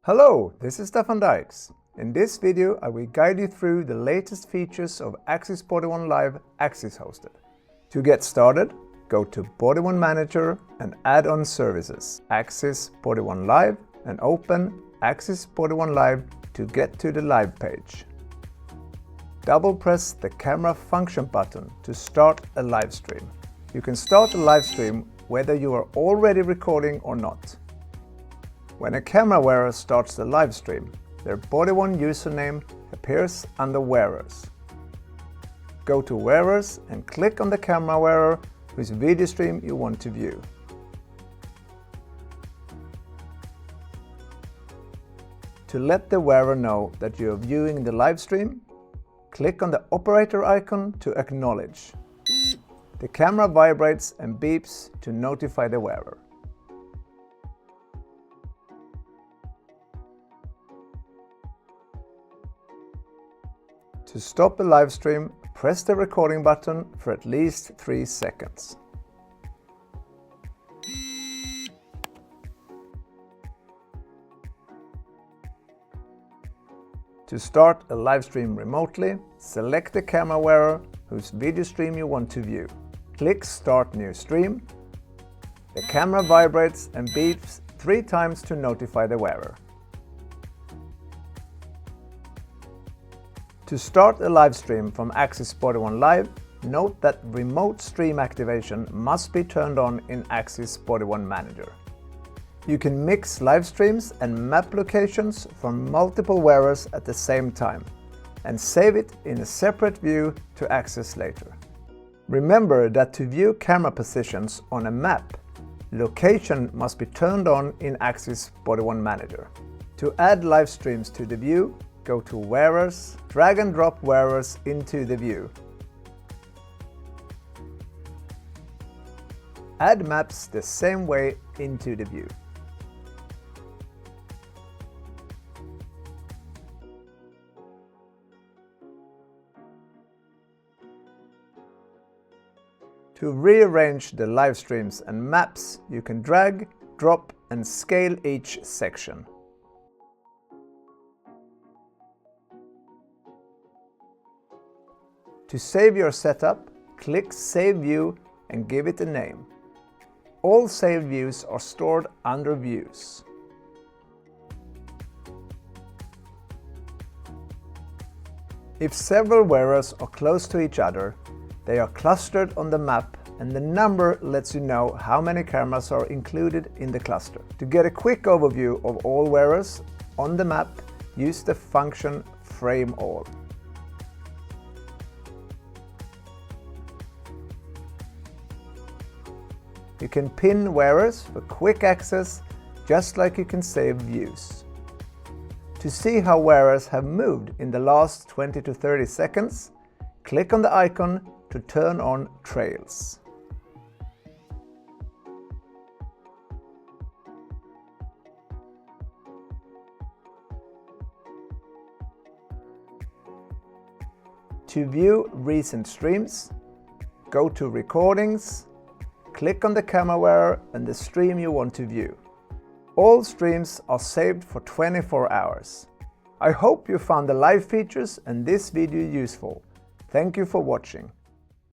Hello, this is Stefan Dykes. In this video I will guide you through the latest features of Axis Body One Live Axis Hosted. To get started, go to Body One Manager and Add-on Services, Axis Body One Live, and open Axis Body One Live to get to the Live page. Double press the camera function button to start a live stream. You can start a live stream whether you are already recording or not. When a camera wearer starts the live stream, their Body One username appears under Wearers. Go to Wearers and click on the camera wearer whose video stream you want to view. To let the wearer know that you are viewing the live stream, click on the operator icon to acknowledge. The camera vibrates and beeps to notify the wearer. To stop the live stream, press the recording button for at least 3 seconds. To start a live stream remotely, select the camera wearer whose video stream you want to view. Click Start New Stream. The camera vibrates and beeps 3 times to notify the wearer. To start a live stream from Axis Body One Live, note that remote stream activation must be turned on in Axis Body One Manager. You can mix live streams and map locations from multiple wearers at the same time and save it in a separate view to access later. Remember that to view camera positions on a map, location must be turned on in Axis Body One Manager. To add live streams to the view, go to Wearers, drag and drop wearers into the view. Add maps the same way into the view. To rearrange the live streams and maps, you can drag, drop and scale each section. To save your setup, click Save View and give it a name. All saved views are stored under Views. If several wearers are close to each other, they are clustered on the map and the number lets you know how many cameras are included in the cluster. To get a quick overview of all wearers on the map, use the function Frame All. You can pin wearers for quick access, just like you can save views. To see how wearers have moved in the last 20 to 30 seconds, click on the icon to turn on Trails. To view recent streams, go to Recordings, click on the camera wearer and the stream you want to view. All streams are saved for 24 hours. I hope you found the live features and this video useful. Thank you for watching.